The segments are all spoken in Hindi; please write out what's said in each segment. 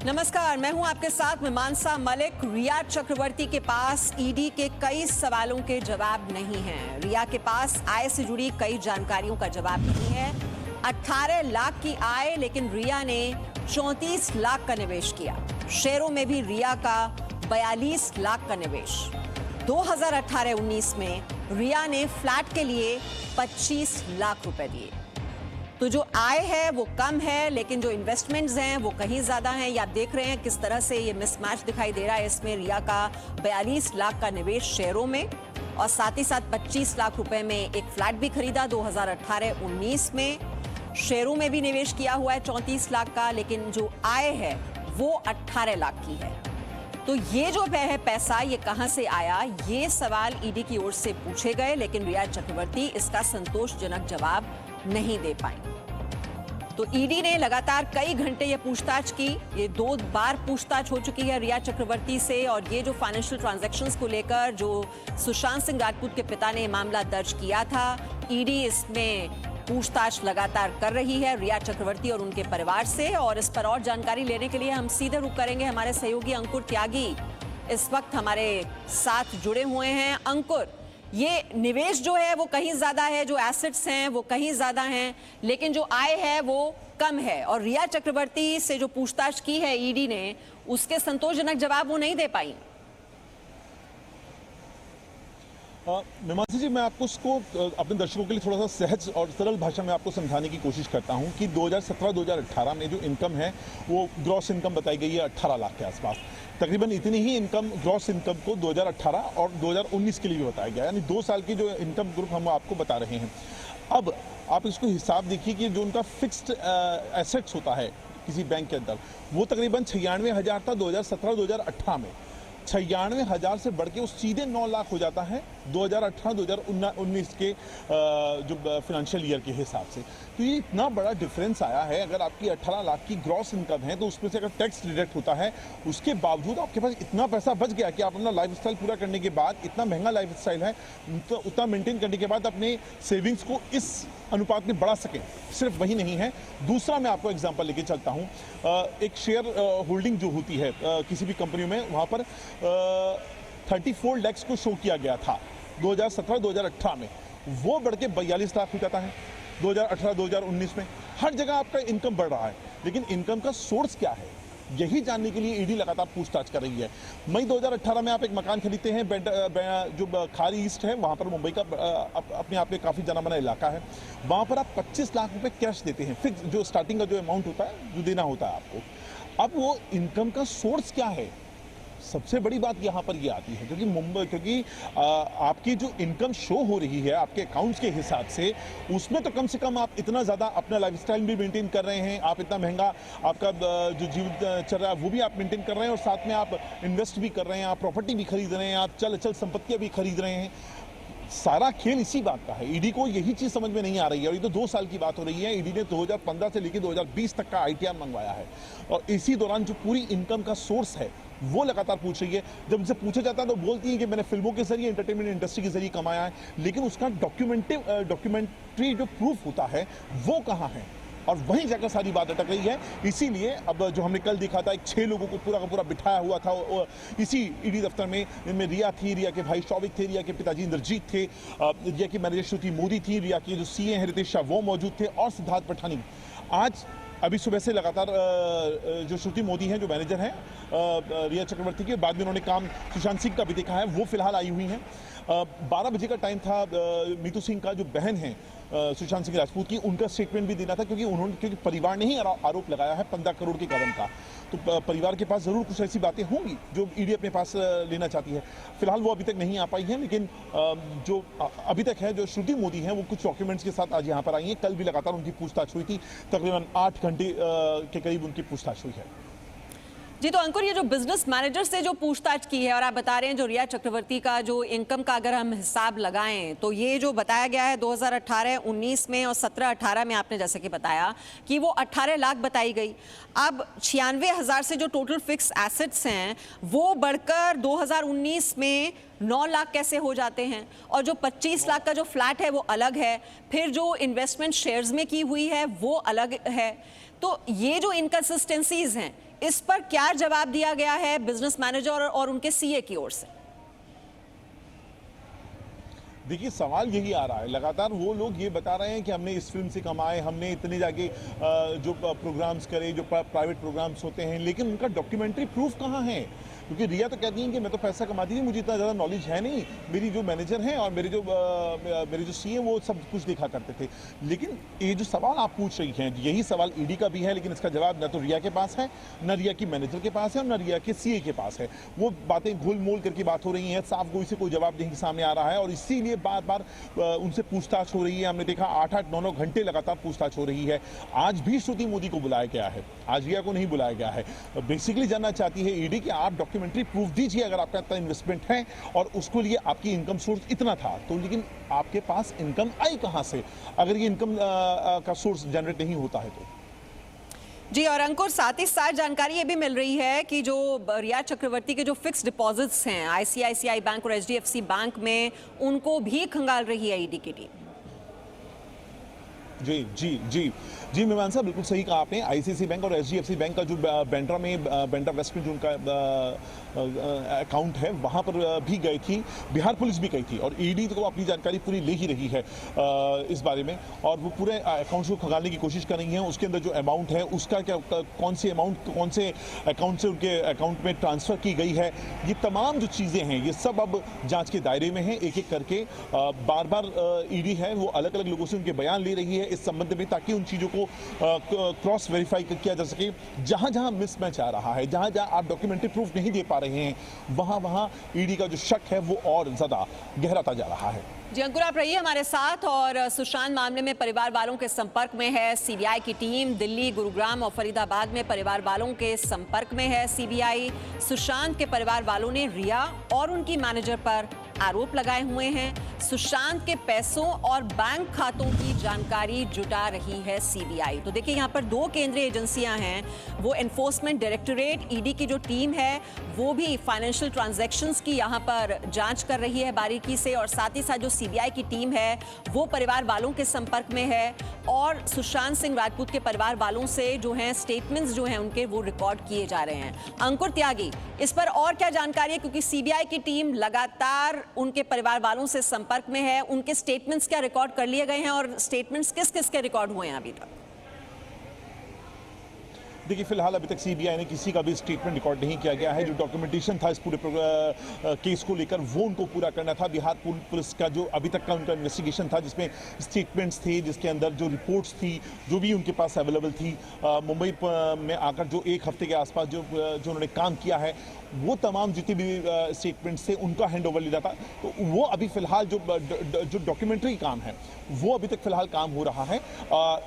नमस्कार, मैं हूं आपके साथ में मानसा मलिक। रिया चक्रवर्ती के पास ईडी के कई सवालों के जवाब नहीं हैं। रिया के पास आय से जुड़ी कई जानकारियों का जवाब नहीं है। 18 लाख की आय, लेकिन रिया ने 34 लाख का निवेश किया। शेयरों में भी रिया का 42 लाख का निवेश। 2018-19 में रिया ने फ्लैट के लिए 25 लाख रुपए दिए। तो जो आय है वो कम है, लेकिन जो इन्वेस्टमेंट्स हैं वो कहीं ज्यादा हैं। ये आप देख रहे हैं किस तरह से ये मिसमैच दिखाई दे रहा है। इसमें रिया का 42 लाख का निवेश शेयरों में और साथ ही साथ 25 लाख रुपए में एक फ्लैट भी खरीदा 2018-19 में। शेयरों में भी निवेश किया हुआ है 34 लाख का, लेकिन जो आय है वो 18 लाख की है। तो ये जो है पैसा, ये कहां से आया, ये सवाल ईडी की ओर से पूछे गए, लेकिन रिया चक्रवर्ती इसका संतोषजनक जवाब नहीं दे पाई। तो ईडी ने लगातार कई घंटे ये पूछताछ की। ये 2 बार पूछताछ हो चुकी है रिया चक्रवर्ती से। और ये जो फाइनेंशियल ट्रांजैक्शंस को लेकर जो सुशांत सिंह राजपूत के पिता ने मामला दर्ज किया था, ईडी इसमें पूछताछ लगातार कर रही है रिया चक्रवर्ती और उनके परिवार से। और इस पर और जानकारी लेने के लिए हम सीधे रुख करेंगे। हमारे सहयोगी अंकुर त्यागी इस वक्त हमारे साथ जुड़े हुए हैं। अंकुर, ये निवेश जो है वो कहीं ज्यादा है, जो एसेट्स हैं वो कहीं ज्यादा हैं, लेकिन जो आय है वो कम है। और रिया चक्रवर्ती से जो पूछताछ की है ईडी ने, उसके संतोषजनक जवाब वो नहीं दे पाई। मीमांसा जी, मैं आपको उसको अपने दर्शकों के लिए थोड़ा सा सहज और सरल भाषा में आपको समझाने की कोशिश करता हूं कि 2017-2018 में जो इनकम है वो ग्रॉस इनकम बताई गई है 18 लाख के आसपास। तकरीबन इतनी ही इनकम, ग्रॉस इनकम को 2018 और 2019 के लिए भी बताया गया, यानी 2 साल की जो इनकम ग्रुप हम आपको बता रहे हैं। अब आप इसको हिसाब देखिए कि जो उनका फिक्स्ड एसेट्स होता है किसी बैंक के अंदर, वो तकरीबन 96,000 था 2017-2018 में। 96,000 से बढ़ के वो सीधे 9 लाख हो जाता है 2018-2019 के जो फाइनेंशियल ईयर के हिसाब से। तो ये इतना बड़ा डिफरेंस आया है। अगर आपकी 18 लाख की ग्रॉस इनकम है तो उसमें से अगर टैक्स डिडक्ट होता है, उसके बावजूद आपके पास इतना पैसा बच गया कि आप अपना लाइफस्टाइल पूरा करने के बाद, इतना महंगा लाइफस्टाइल है तो उतना मेंटेन करने के बाद अपने सेविंग्स को इस अनुपात में बढ़ा सकें। सिर्फ वही नहीं है, दूसरा मैं आपको एग्जांपल लेके चलता हूं। एक शेयर होल्डिंग जो होती है किसी भी कंपनी में, वहां पर 34 लाख को शो किया गया था 2017-2018 में, वो बढ़ के 42 लाख हो जाता है 2018-2019 में। हर जगह आपका इनकम बढ़ रहा है, लेकिन इनकम का सोर्स क्या है, यही जानने के लिए ईडी लगातार पूछताछ कर रही है। मई 2018 में आप एक मकान खरीदते हैं, जो खारी ईस्ट है, वहां पर मुंबई का अपने आप में काफी जाना माना इलाका है। वहां पर आप 25 लाख रुपए कैश देते हैं, फिक्स जो स्टार्टिंग का जो अमाउंट होता है, जो देना होता है आपको। अब वो इनकम का सोर्स क्या है, सबसे बड़ी बात यहां पर ये आती है, क्योंकि आपकी जो इनकम शो हो रही है आपके अकाउंट्स के हिसाब से, उसमें तो कम से कम आप इतना ज़्यादा अपना लाइफस्टाइल भी मेंटेन कर रहे हैं, आप इतना महंगा आपका जो जीवन चल रहा है वो भी आप मेंटेन कर रहे हैं, और साथ में आप इन्वेस्ट भी कर रहे हैं, आप प्रॉपर्टी भी खरीद रहे हैं, आप चल अचल संपत्तियाँ भी खरीद रहे हैं। सारा खेल इसी बात का है। ईडी को यही चीज समझ में नहीं आ रही है, और ये तो 2 साल की बात हो रही है। ईडी ने 2015 से लेकर 2020 तक का आईटीआर मंगवाया है, और इसी दौरान जो पूरी इनकम का सोर्स है वो लगातार पूछ रही है। जब उनसे पूछा जाता है तो बोलती है कि मैंने फिल्मों के जरिए, एंटरटेनमेंट इंडस्ट्री के जरिए कमाया है, लेकिन उसका डॉक्यूमेंट्री जो प्रूफ होता है वो कहाँ है, और वहीं जाकर सारी बात अटक रही है। इसीलिए अब जो हमने कल देखा था, एक 6 लोगों को पूरा का पूरा बिठाया हुआ था इसी ईडी दफ्तर में, जिनमें रिया थी, रिया के भाई शौविक थे, रिया के पिताजी इंद्रजीत थे, रिया की मैनेजर श्रुति मोदी थी, रिया के जो सीए हैं रितेश शाह वो मौजूद थे, और सिद्धार्थ पठानी। आज अभी सुबह से लगातार जो श्रुति मोदी हैं, जो मैनेजर हैं रिया चक्रवर्ती के, बाद में उन्होंने काम सुशांत सिंह का भी देखा है, वो फिलहाल आई हुई हैं। 12 बजे का टाइम था। मीतू सिंह का जो बहन है सुशांत सिंह राजपूत की, उनका स्टेटमेंट भी देना था, क्योंकि परिवार ने ही आरोप लगाया है 15 करोड़ के कदम का। तो परिवार के पास जरूर कुछ ऐसी बातें होंगी जो ईडी अपने पास लेना चाहती है। फिलहाल वो अभी तक नहीं आ पाई है, लेकिन जो अभी तक है, जो श्रुति मोदी हैं, वो कुछ डॉक्यूमेंट्स के साथ आज यहाँ पर आई हैं। कल भी लगातार उनकी पूछताछ हुई थी, तकरीबन 8 घंटे के करीब उनकी पूछताछ हुई है। जी, तो अंकुर, ये जो बिजनेस मैनेजर से जो पूछताछ की है, और आप बता रहे हैं जो रिया चक्रवर्ती का जो इनकम का अगर हम हिसाब लगाएं तो ये जो बताया गया है 2018-19 में और 17-18 में, आपने जैसे कि बताया कि वो 18 लाख बताई गई। अब 96,000 से जो टोटल फिक्स एसेट्स हैं वो बढ़कर 2019 में 9 लाख कैसे हो जाते हैं, और जो 25 लाख का जो फ्लैट है वो अलग है, फिर जो इन्वेस्टमेंट शेयर्स में की हुई है वो अलग है। तो ये जो इनकंसिस्टेंसीज हैं, इस पर क्या जवाब दिया गया है बिजनेस मैनेजर और उनके सीए की ओर से? देखिए, सवाल यही आ रहा है, लगातार वो लोग ये बता रहे हैं कि हमने इस फिल्म से कमाए, हमने इतने जाके जो प्रोग्राम्स करे, जो प्राइवेट प्रोग्राम्स होते हैं, लेकिन उनका डॉक्यूमेंट्री प्रूफ कहाँ है? क्योंकि रिया तो कहती हैं कि मैं तो पैसा कमाती थी, मुझे इतना ज़्यादा नॉलेज है नहीं, मेरी जो मैनेजर हैं और मेरे जो सीए वो सब कुछ देखा करते थे। लेकिन ये जो सवाल आप पूछ रही हैं, यही सवाल ईडी का भी है, लेकिन इसका जवाब न तो रिया के पास है, न रिया की मैनेजर के पास है और न रिया के सीए के पास है। वो बातें घुल मोल करके बात हो रही हैं, साफ गोई से कोई जवाब नहीं सामने आ रहा है और इसीलिए बार बार उनसे पूछताछ हो रही है। हमने देखा 8-8, 9-9 घंटे लगातार पूछताछ हो रही है। आज भी श्रुति मोदी को बुलाया गया है, आज रिया को नहीं बुलाया गया है। बेसिकली जानना चाहती है ईडी कि आप डॉक्यूमेंट्री प्रूफ दीजिए अगर आपका इतना इन्वेस्टमेंट है और उसके लिए आपकी इनकम सोर्स इतना था तो, लेकिन आपके पास इनकम आई कहां से अगर ये इनकम का सोर्स जनरेट नहीं होता है तो? जी, और अंकुर, साथ ही साथ जानकारी ये भी मिल रही है कि जो रिया चक्रवर्ती के जो फिक्स डिपॉजिट्स हैं आईसीआईसीआई बैंक और एचडीएफसी बैंक में, उनको भी खंगाल रही है ईडी की टीम। जी जी जी जी मेहमान साहब, बिल्कुल सही कहा आपने। आईसीआईसीआई बैंक और एचडीएफसी बैंक का जो बांद्रा वेस्ट में जो उनका अकाउंट है वहां पर भी गई थी, बिहार पुलिस भी गई थी और ईडी को अपनी जानकारी पूरी ले ही रही है इस बारे में और वो पूरे अकाउंट्स को खंगालने की कोशिश कर रही हैं। उसके अंदर जो अमाउंट है उसका क्या, कौन से अमाउंट कौन से अकाउंट से उनके अकाउंट में ट्रांसफर की गई है, ये तमाम जो चीज़ें हैं ये सब अब जाँच के दायरे में हैं। एक एक करके बार बार ईडी है वो अलग अलग लोगों से उनके बयान ले रही है इस संबंध में, ताकि उन चीज़ों को क्रॉस वेरीफाई किया जा सके। जहां जहां मिसमैच आ रहा है, जहां जहां आप डॉक्यूमेंट्री प्रूफ नहीं दे पा रहे हैं, वहां वहां ईडी का जो शक है वो और ज्यादा गहराता जा रहा है। जी अंकुर, आप रहिए हमारे साथ। और सुशांत मामले में परिवार वालों के संपर्क में है सीबीआई की टीम। दिल्ली, गुरुग्राम और फरीदाबाद में परिवार वालों के संपर्क में है सीबीआई। सुशांत के परिवार वालों ने रिया और उनकी मैनेजर पर आरोप लगाए हुए हैं। सुशांत के पैसों और बैंक खातों की जानकारी जुटा रही है सीबीआई। तो देखिए, यहाँ पर दो केंद्रीय एजेंसियां हैं, वो एनफोर्समेंट डायरेक्टोरेट, ईडी की जो टीम है वो भी फाइनेंशियल ट्रांजैक्शंस की यहाँ पर जांच कर रही है बारीकी से, और साथ ही साथ जो सीबीआई की टीम है वो परिवार वालों के संपर्क में है और सुशांत सिंह राजपूत के परिवार वालों से जो हैं स्टेटमेंट्स जो हैं उनके वो रिकॉर्ड किए जा रहे हैं। अंकुर त्यागी, इस पर और क्या जानकारी है, क्योंकि सीबीआई की टीम लगातार उनके परिवार वालों से संपर्क में है, उनके स्टेटमेंट्स क्या रिकॉर्ड कर लिए गए हैं और स्टेटमेंट्स किस किस के रिकॉर्ड हुए हैं अभी तक? देखिए, फिलहाल अभी तक सीबीआई ने किसी का भी स्टेटमेंट रिकॉर्ड नहीं किया गया है। जो डॉक्यूमेंटेशन था इस पूरे केस को लेकर वो उनको पूरा करना था। बिहार पुलिस का जो अभी तक का उनका इन्वेस्टिगेशन था जिसमें स्टेटमेंट्स थे, जिसके अंदर जो रिपोर्ट्स थी, जो भी उनके पास अवेलेबल थी, मुंबई में आकर जो एक हफ्ते के आसपास जो उन्होंने काम किया है, वो तमाम जितने भी स्टेटमेंट्स थे उनका हैंड ओवर लिया था। तो वो अभी फिलहाल जो डॉक्यूमेंट्री काम है वो अभी तक फिलहाल काम हो रहा है।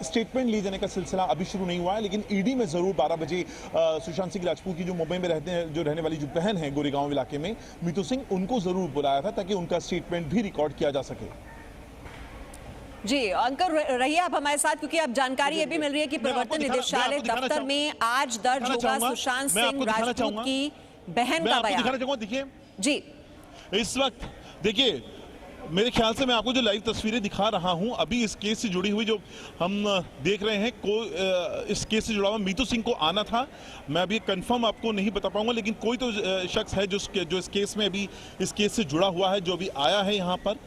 स्टेटमेंट लिए जाने का सिलसिला अभी शुरू नहीं हुआ है, लेकिन ईडी में जरूर 12 बजे सुशांत सिंह राजपूत की जो मुंबई में रहने वाली जो बहन है गोरेगांव इलाके में, मीतू सिंह, उनको जरूर बुलाया था ताकि उनका स्टेटमेंट भी रिकॉर्ड किया जा सके। जी अंकुर, रहिए आप हमारे साथ, क्योंकि अब जानकारी ये भी मिल रही है कि प्रवर्तन निदेशालय दफ्तर में आज दर्ज होगा सुशांत सिंह राजपूत की बहन का बयान। देखिए जी, इस वक्त देखिए, मेरे ख्याल से मैं आपको जो लाइव तस्वीरें दिखा रहा हूं अभी इस केस से जुड़ी हुई जो हम देख रहे हैं, इस केस से जुड़ा हुआ मीतू सिंह को आना था। मैं अभी कंफर्म आपको नहीं बता पाऊंगा, लेकिन कोई तो शख्स है जो इस केस में अभी इस केस से जुड़ा हुआ है, जो अभी आया है यहाँ पर।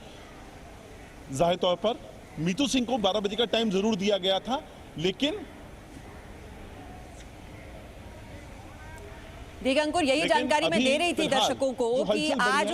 जाहिर तौर पर मीतू सिंह को 12 बजे का टाइम जरूर दिया गया था, लेकिन देखिए अंकुर, यही जानकारी मैं दे रही थी दर्शकों को कि आज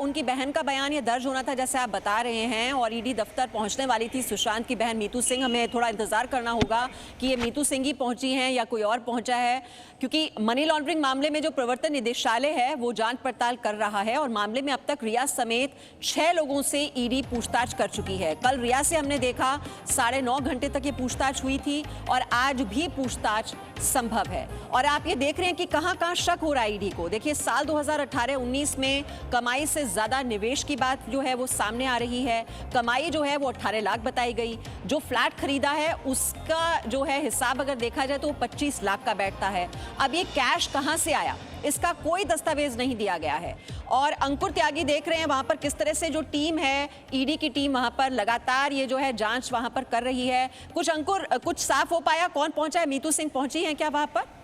उनकी बहन का बयान ये दर्ज होना था, जैसे आप बता रहे हैं, और ईडी दफ्तर पहुंचने वाली थी सुशांत की बहन मीतू सिंह। हमें थोड़ा इंतजार करना होगा कि ये मीतू सिंह ही पहुंची हैं या कोई और पहुंचा है, क्योंकि मनी लॉन्ड्रिंग मामले में जो प्रवर्तन निदेशालय है वो जांच पड़ताल कर रहा है और मामले में अब तक रिया समेत 6 लोगों से ईडी पूछताछ कर चुकी है। कल रिया से हमने देखा 9.5 घंटे तक ये पूछताछ हुई थी और आज भी पूछताछ संभव है। और आप ये देख रहे हैं कि कहां शक हो रहा है ईडी को। देखिए, साल 2018-19 में कमाई से ज्यादा निवेश की बात जो है वो सामने आ रही है। कमाई जो है वो 18 लाख बताई गई। जो फ्लैट खरीदा है उसका जो है हिसाब अगर देखा जाए तो वो 25 लाख का बैठता है। अब ये कैश कहां से आया, इसका कोई दस्तावेज नहीं दिया गया है। और अंकुर त्यागी देख रहे हैं वहां पर किस तरह से जो टीम है, ईडी की टीम वहां पर लगातार ये जो है जांच वहां पर कर रही है। कुछ अंकुर, कुछ साफ हो पाया, कौन पहुंचा है? मीतू सिंह पहुंची है क्या वहां पर?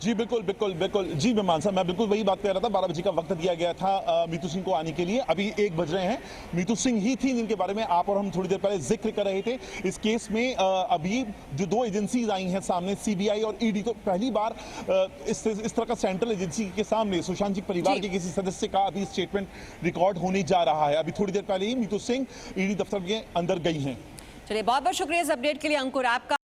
जी बिल्कुल बिल्कुल बिल्कुल जी मीमांसा, मैं बिल्कुल वही बात कर रहा था। 12 बजे का वक्त दिया गया था मीतू सिंह को आने के लिए। अभी 1 बज रहे हैं। मीतू सिंह ही थी जिनके बारे में आप और हम थोड़ी देर पहले जिक्र कर रहे थे। इस केस में अभी जो 2 एजेंसीज आई हैं सामने, सीबीआई और ईडी, तो पहली बार इस तरह का सेंट्रल एजेंसी के सामने सुशांत सिंह परिवार जी। के किसी सदस्य का अभी स्टेटमेंट रिकॉर्ड होने जा रहा है। अभी थोड़ी देर पहले ही मीतू सिंह ईडी दफ्तर के अंदर गई हैं। चलिए, बहुत बहुत शुक्रिया इस अपडेट के लिए अंकुर आपका।